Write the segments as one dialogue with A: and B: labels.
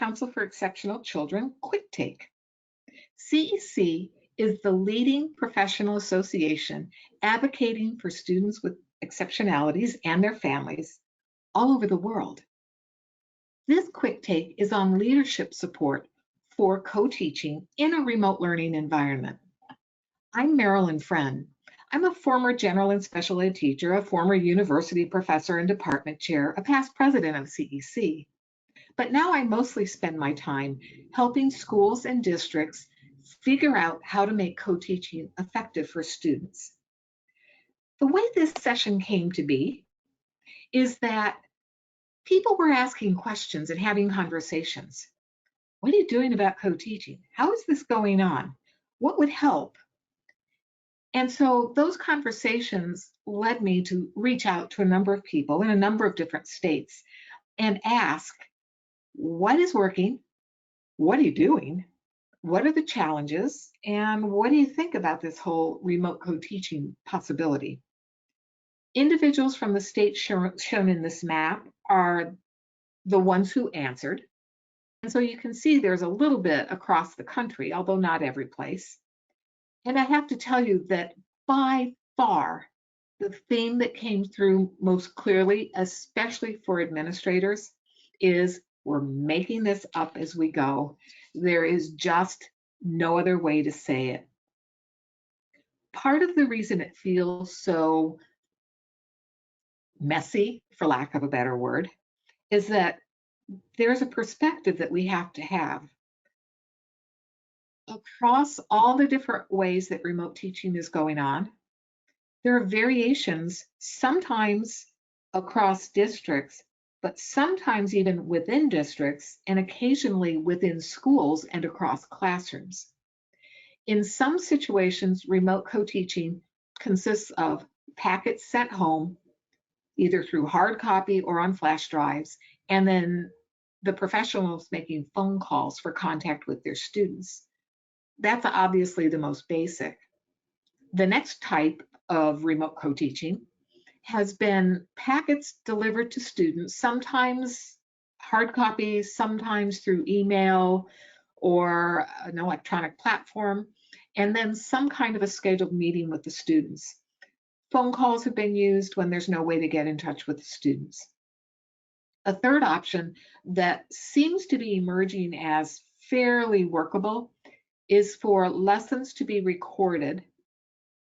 A: Council for Exceptional Children Quick Take. CEC is the leading professional association advocating for students with exceptionalities and their families all over the world. This quick take is on leadership support for co-teaching in a remote learning environment. I'm Marilyn Friend. I'm a former general and special ed teacher, a former university professor and department chair, a past president of CEC. But now I mostly spend my time helping schools and districts figure out how to make co-teaching effective for students. The way this session came to be is that people were asking questions and having conversations. What are you doing about co-teaching? How is this going on? What would help? And so those conversations led me to reach out to a number of people in a number of different states and ask, what is working? What are you doing? What are the challenges? And what do you think about this whole remote co-teaching possibility? Individuals from the states shown in this map are the ones who answered. And so you can see there's a little bit across the country, although not every place. And I have to tell you that by far, the theme that came through most clearly, especially for administrators, is we're making this up as we go. There is just no other way to say it. Part of the reason it feels so messy, for lack of a better word, is that there's a perspective that we have to have. Across all the different ways that remote teaching is going on, there are variations, sometimes across districts, but sometimes even within districts and occasionally within schools and across classrooms. In some situations, remote co-teaching consists of packets sent home, either through hard copy or on flash drives, and then the professionals making phone calls for contact with their students. That's obviously the most basic. The next type of remote co-teaching has been packets delivered to students, sometimes hard copies, sometimes through email or an electronic platform, and then some kind of a scheduled meeting with the students. Phone calls have been used when there's no way to get in touch with the students. A third option that seems to be emerging as fairly workable is for lessons to be recorded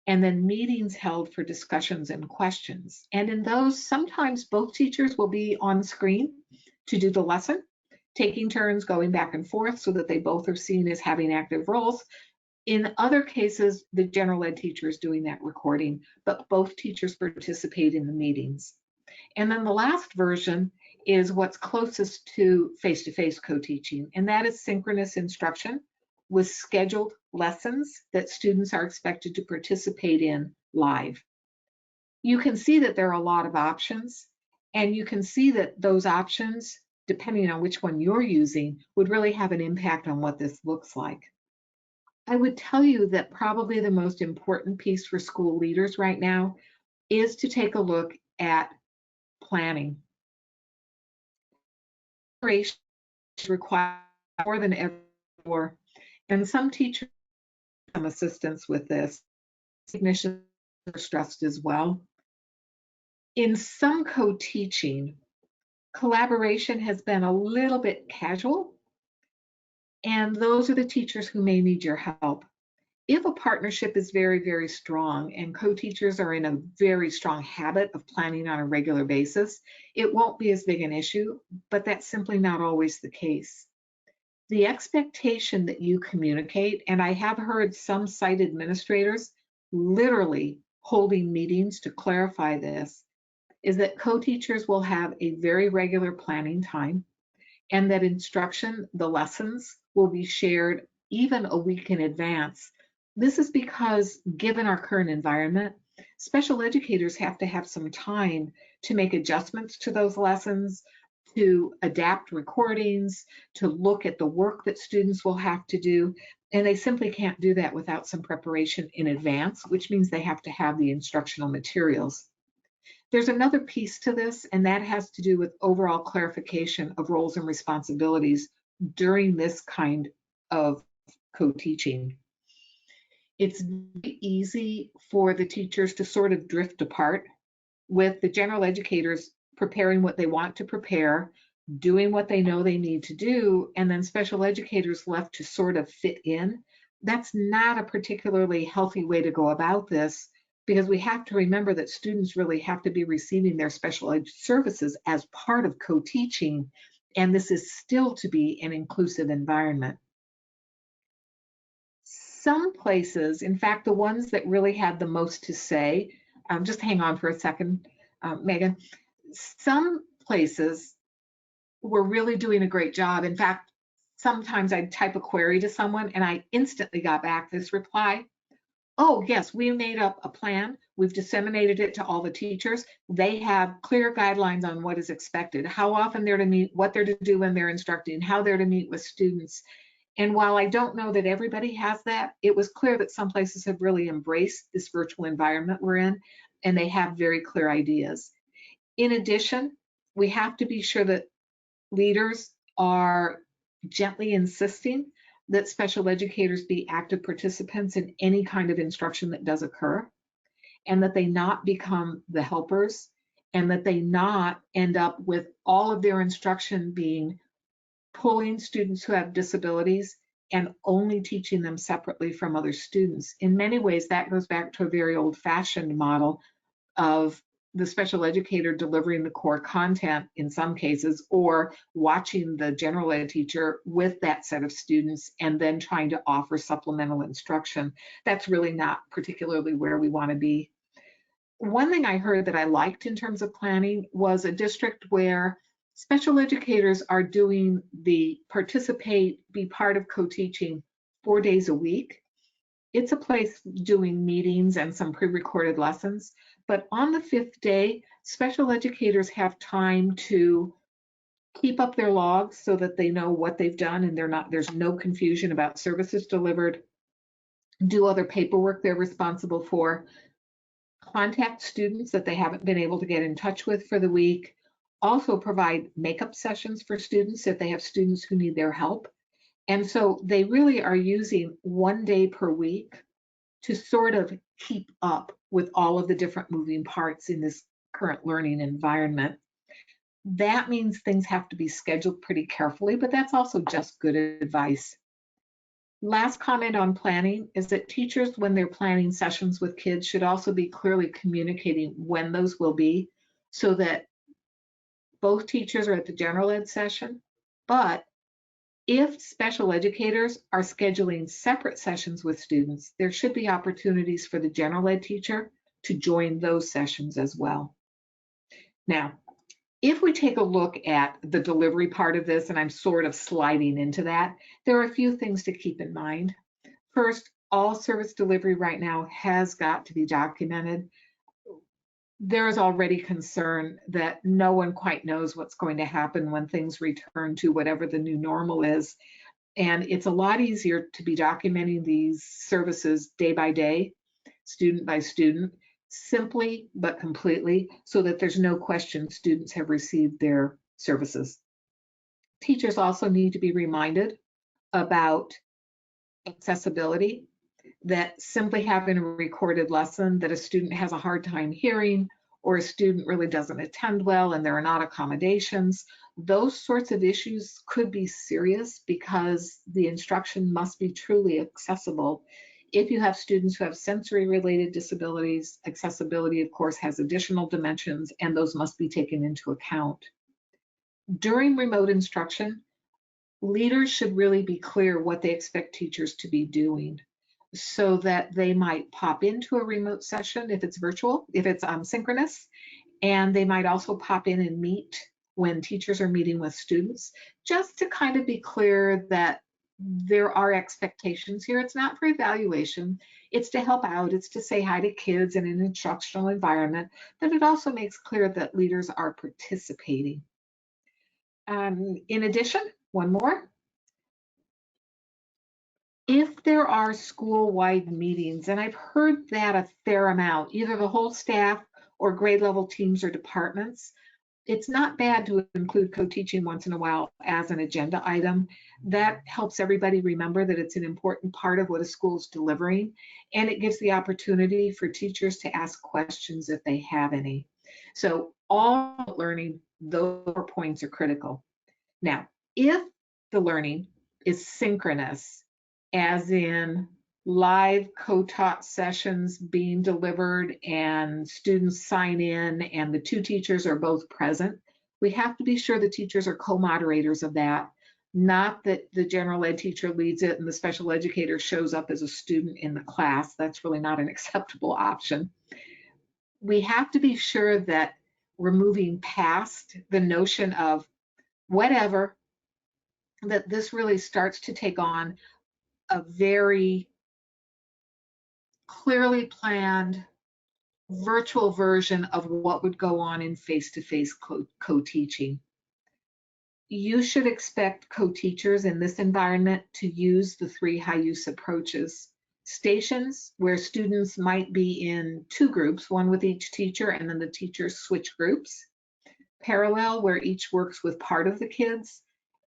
A: and then meetings held for discussions and questions. And in those, sometimes both teachers will be on screen to do the lesson, taking turns going back and forth so that they both are seen as having active roles. In other cases, the general ed teacher is doing that recording, but both teachers participate in the meetings. And then the last version is what's closest to face-to-face co-teaching, and that is synchronous instruction with scheduled lessons that students are expected to participate in live. You can see that there are a lot of options, and you can see that those options, depending on which one you're using, would really have an impact on what this looks like. I would tell you that probably the most important piece for school leaders right now is to take a look at planning. Preparation requires more than ever before, and some teachers need some assistance with this. Technicians are stressed as well. In some co-teaching, collaboration has been a little bit casual, and those are the teachers who may need your help. If a partnership is very, very strong and co-teachers are in a very strong habit of planning on a regular basis, it won't be as big an issue, but that's simply not always the case. The expectation that you communicate, and I have heard some site administrators literally holding meetings to clarify this, is that co-teachers will have a very regular planning time and that instruction, the lessons, will be shared even a week in advance. This is because, given our current environment, special educators have to have some time to make adjustments to those lessons, to adapt recordings, to look at the work that students will have to do, and they simply can't do that without some preparation in advance, which means they have to have the instructional materials. There's another piece to this, and that has to do with overall clarification of roles and responsibilities during this kind of co-teaching. It's very easy for the teachers to sort of drift apart, with the general educators preparing what they want to prepare, doing what they know they need to do, and then special educators left to sort of fit in. That's not a particularly healthy way to go about this, because we have to remember that students really have to be receiving their special ed services as part of co-teaching, and this is still to be an inclusive environment. Some places, in fact, the ones that really had the most to say, just hang on for a second, Megan. Some places were really doing a great job. In fact, sometimes I'd type a query to someone and I instantly got back this reply. Oh, yes, we made up a plan. We've disseminated it to all the teachers. They have clear guidelines on what is expected, how often they're to meet, what they're to do when they're instructing, how they're to meet with students. And while I don't know that everybody has that, it was clear that some places have really embraced this virtual environment we're in, and they have very clear ideas. In addition, we have to be sure that leaders are gently insisting that special educators be active participants in any kind of instruction that does occur, and that they not become the helpers, and that they not end up with all of their instruction being pulling students who have disabilities and only teaching them separately from other students. In many ways, that goes back to a very old-fashioned model of the special educator delivering the core content in some cases, or watching the general ed teacher with that set of students and then trying to offer supplemental instruction. That's really not particularly where we want to be. One thing I heard that I liked in terms of planning was a district where special educators are doing the participate, be part of co-teaching 4 days a week. It's a place doing meetings and some pre-recorded lessons, but on the 5th day, special educators have time to keep up their logs so that they know what they've done and there's no confusion about services delivered, do other paperwork they're responsible for, contact students that they haven't been able to get in touch with for the week, also provide makeup sessions for students if they have students who need their help. And so they really are using 1 day per week to sort of keep up with all of the different moving parts in this current learning environment. That means things have to be scheduled pretty carefully, but that's also just good advice. Last comment on planning is that teachers, when they're planning sessions with kids, should also be clearly communicating when those will be, so that both teachers are at the general ed session. But if special educators are scheduling separate sessions with students, there should be opportunities for the general ed teacher to join those sessions as well. Now, if we take a look at the delivery part of this, and I'm sort of sliding into that, there are a few things to keep in mind. First, all service delivery right now has got to be documented. There is already concern that no one quite knows what's going to happen when things return to whatever the new normal is. And it's a lot easier to be documenting these services day by day, student by student, simply but completely, so that there's no question students have received their services. Teachers also need to be reminded about accessibility, that simply having a recorded lesson that a student has a hard time hearing, or a student really doesn't attend well and there are not accommodations, those sorts of issues could be serious, because the instruction must be truly accessible. If you have students who have sensory related disabilities, accessibility, of course, has additional dimensions, and those must be taken into account. During remote instruction, leaders should really be clear what they expect teachers to be doing, so that they might pop into a remote session if it's virtual, if it's synchronous, and they might also pop in and meet when teachers are meeting with students, just to kind of be clear that there are expectations here. It's not for evaluation, it's to help out, it's to say hi to kids in an instructional environment, but it also makes clear that leaders are participating. In addition, one more. If there are school-wide meetings, and I've heard that a fair amount, either the whole staff or grade level teams or departments, it's not bad to include co-teaching once in a while as an agenda item. That helps everybody remember that it's an important part of what a school is delivering, and it gives the opportunity for teachers to ask questions if they have any. So all learning, those 4 points are critical. Now, if the learning is synchronous, as in live co-taught sessions being delivered and students sign in and the 2 teachers are both present, we have to be sure the teachers are co-moderators of that, not that the general ed teacher leads it and the special educator shows up as a student in the class. That's really not an acceptable option. We have to be sure that we're moving past the notion of whatever, that this really starts to take on a very clearly planned virtual version of what would go on in face-to-face co-teaching. You should expect co-teachers in this environment to use the 3 high-use approaches. Stations, where students might be in 2 groups, one with each teacher, and then the teachers switch groups. Parallel, where each works with part of the kids,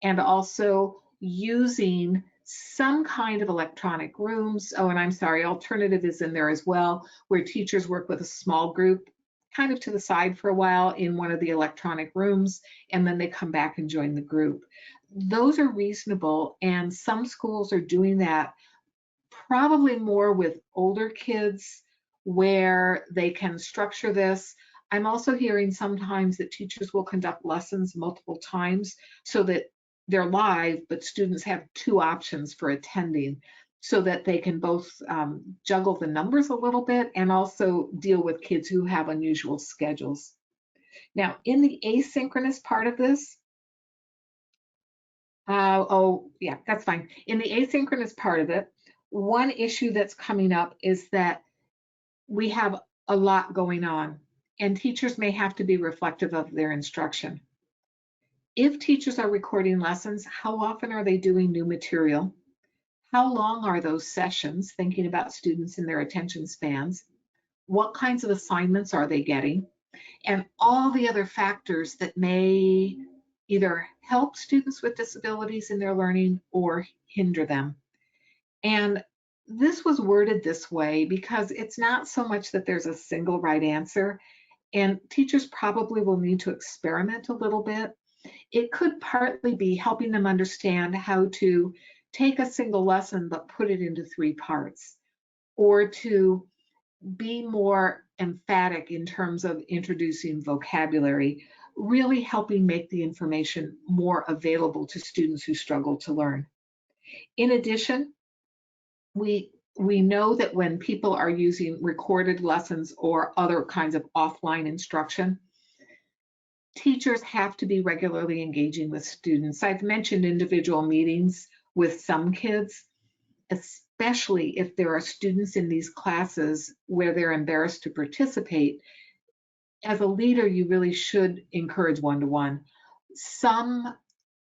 A: and also using some kind of electronic rooms. Oh, and I'm sorry, alternative is in there as well, where teachers work with a small group kind of to the side for a while in one of the electronic rooms, and then they come back and join the group. Those are reasonable, and some schools are doing that probably more with older kids where they can structure this. I'm also hearing sometimes that teachers will conduct lessons multiple times so that they're live, but students have 2 options for attending so that they can both juggle the numbers a little bit and also deal with kids who have unusual schedules. Now, in the asynchronous part of this, oh, yeah, that's fine. In the asynchronous part of it, one issue that's coming up is that we have a lot going on, and teachers may have to be reflective of their instruction. If teachers are recording lessons, how often are they doing new material? How long are those sessions, thinking about students and their attention spans? What kinds of assignments are they getting? And all the other factors that may either help students with disabilities in their learning or hinder them. And this was worded this way because it's not so much that there's a single right answer, and teachers probably will need to experiment a little bit. It could partly be helping them understand how to take a single lesson but put it into 3 parts, or to be more emphatic in terms of introducing vocabulary, really helping make the information more available to students who struggle to learn. In addition, we know that when people are using recorded lessons or other kinds of offline instruction, teachers have to be regularly engaging with students. I've mentioned individual meetings with some kids, especially if there are students in these classes where they're embarrassed to participate. As a leader, you really should encourage one-to-one. Some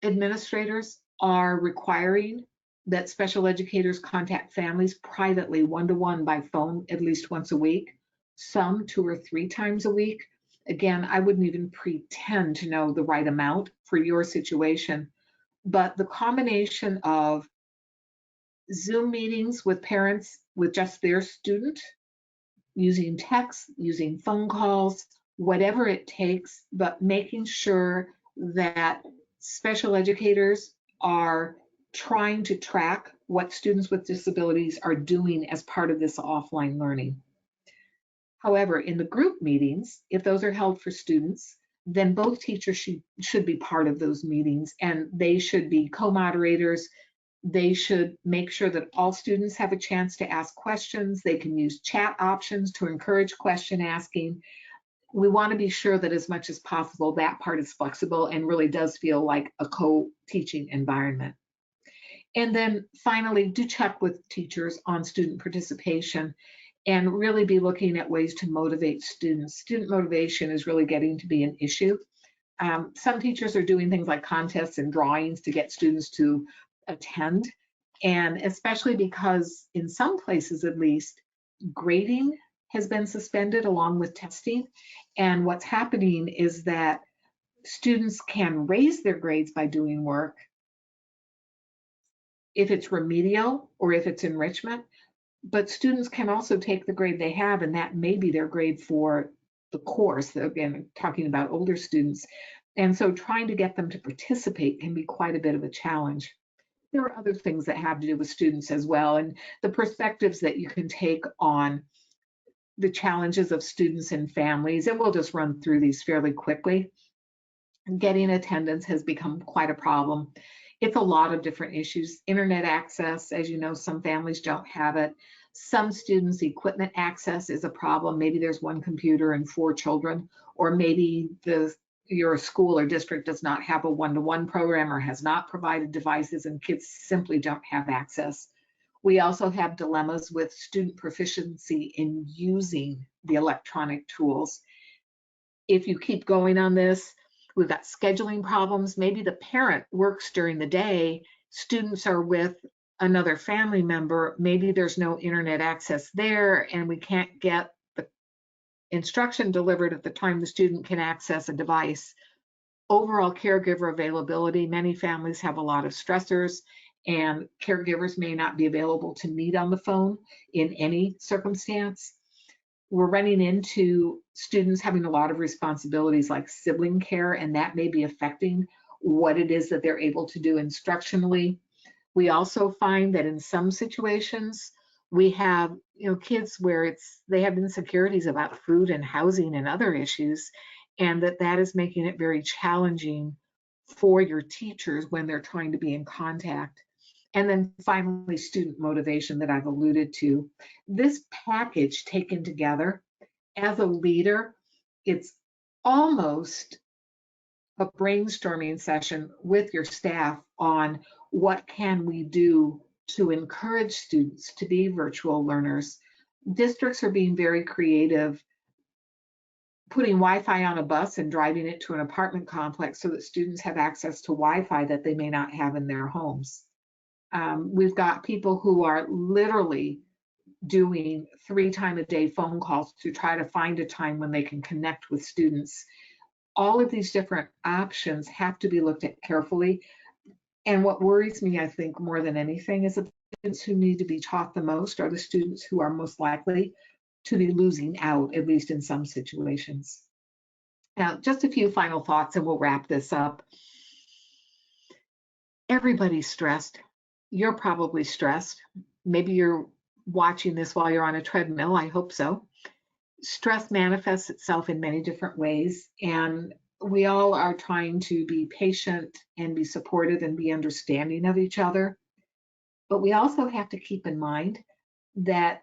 A: administrators are requiring that special educators contact families privately one-to-one by phone at least once a week, some 2 or 3 times a week. Again, I wouldn't even pretend to know the right amount for your situation, but the combination of Zoom meetings with parents with just their student, using text, using phone calls, whatever it takes, but making sure that special educators are trying to track what students with disabilities are doing as part of this offline learning. However, in the group meetings, if those are held for students, then both teachers should be part of those meetings, and they should be co-moderators. They should make sure that all students have a chance to ask questions. They can use chat options to encourage question asking. We want to be sure that as much as possible, that part is flexible and really does feel like a co-teaching environment. And then finally, do check with teachers on student participation and really be looking at ways to motivate students. Student motivation is really getting to be an issue. Some teachers are doing things like contests and drawings to get students to attend, and especially because in some places at least, grading has been suspended along with testing. And what's happening is that Students can raise their grades by doing work if it's remedial or if it's enrichment, but students can also take the grade they have, and that may be their grade for the course. Again, talking about older students. And so trying to get them to participate can be quite a bit of a challenge. There are other things that have to do with students as well, and the perspectives that you can take on the challenges of students and families. And we'll just run through these fairly quickly. Getting attendance has become quite a problem. It's a lot of different issues. Internet access, as you know, some families don't have it. Some students' equipment access is a problem. Maybe there's one computer and 4 children, or maybe your school or district does not have a one-to-one program or has not provided devices and kids simply don't have access. We also have dilemmas with student proficiency in using the electronic tools. If you keep going on this, we've got scheduling problems. Maybe the parent works during the day, students are with another family member, maybe there's no internet access there, and we can't get the instruction delivered at the time the student can access a device. Overall caregiver availability, many families have a lot of stressors, and caregivers may not be available to meet on the phone in any circumstance. We're running into students having a lot of responsibilities like sibling care, and that may be affecting what it is that they're able to do instructionally. We also find that in some situations, we have kids where they have insecurities about food and housing and other issues, and that is making it very challenging for your teachers when they're trying to be in contact. And then finally, student motivation that I've alluded to. This package taken together, as a leader, it's almost a brainstorming session with your staff on what can we do to encourage students to be virtual learners. Districts are being very creative, putting Wi-Fi on a bus and driving it to an apartment complex so that students have access to Wi-Fi that they may not have in their homes. We've got people who are literally doing 3-time-a-day phone calls to try to find a time when they can connect with students. All of these different options have to be looked at carefully. And what worries me, I think, more than anything is that the students who need to be taught the most are the students who are most likely to be losing out, at least in some situations. Now, just a few final thoughts and we'll wrap this up. Everybody's stressed. You're probably stressed. Maybe you're watching this while you're on a treadmill. I hope so. Stress manifests itself in many different ways, and we all are trying to be patient and be supportive and be understanding of each other. But we also have to keep in mind that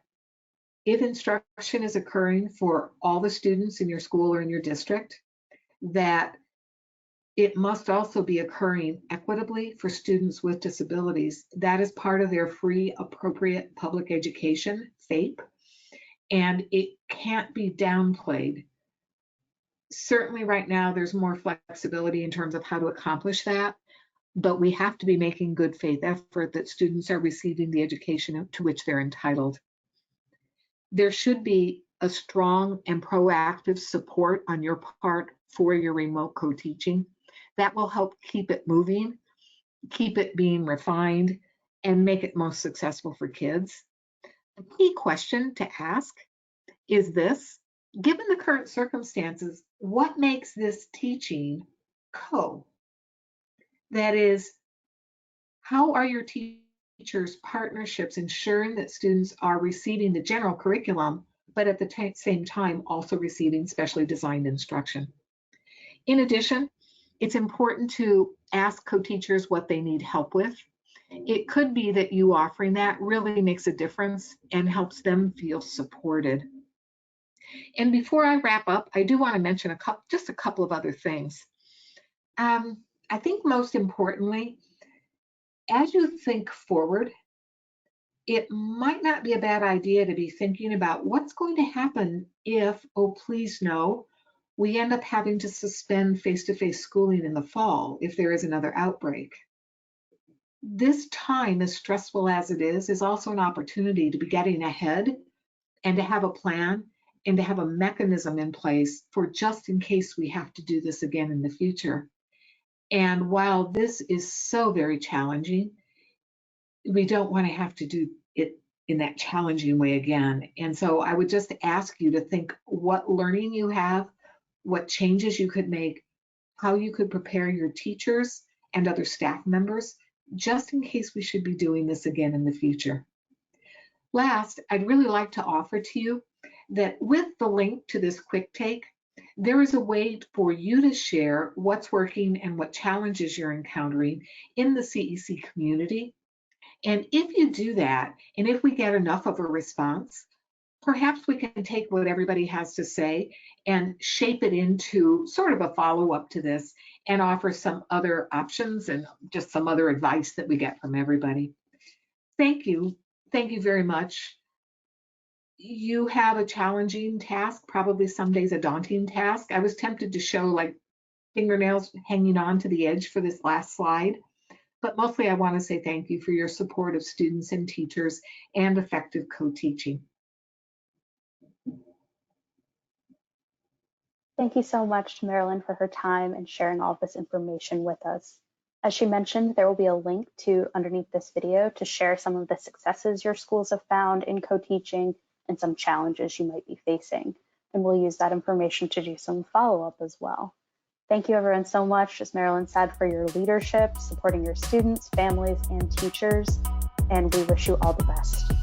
A: if instruction is occurring for all the students in your school or in your district, that it must also be occurring equitably for students with disabilities. That is part of their free, appropriate public education, FAPE, and it can't be downplayed. Certainly right now there's more flexibility in terms of how to accomplish that, but we have to be making good faith effort that students are receiving the education to which they're entitled. There should be a strong and proactive support on your part for your remote co-teaching. That will help keep it moving, keep it being refined, and make it most successful for kids. The key question to ask is this: given the current circumstances, what makes this teaching co? That is, how are your teachers' partnerships ensuring that students are receiving the general curriculum, but at the same time also receiving specially designed instruction? In addition, it's important to ask co-teachers what they need help with. It could be that you offering that really makes a difference and helps them feel supported. And before I wrap up, I do want to mention just a couple of other things. I think most importantly, as you think forward, it might not be a bad idea to be thinking about what's going to happen if, oh please no, we end up having to suspend face-to-face schooling in the fall if there is another outbreak. This time, as stressful as it is also an opportunity to be getting ahead and to have a plan and to have a mechanism in place for just in case we have to do this again in the future. And while this is so very challenging, we don't want to have to do it in that challenging way again. And so I would just ask you to think what learning you have, what changes you could make, how you could prepare your teachers and other staff members, just in case we should be doing this again in the future. Last, I'd really like to offer to you that with the link to this quick take, there is a way for you to share what's working and what challenges you're encountering in the CEC community. And if you do that, and if we get enough of a response, perhaps we can take what everybody has to say and shape it into sort of a follow-up to this and offer some other options and just some other advice that we get from everybody. Thank you. Thank you very much. You have a challenging task, probably some days a daunting task. I was tempted to show like fingernails hanging on to the edge for this last slide, but mostly I want to say thank you for your support of students and teachers and effective co-teaching.
B: Thank you so much to Marilyn for her time and sharing all of this information with us. As she mentioned, there will be a link to underneath this video to share some of the successes your schools have found in co-teaching and some challenges you might be facing. And we'll use that information to do some follow-up as well. Thank you everyone so much, as Marilyn said, for your leadership, supporting your students, families, and teachers. And we wish you all the best.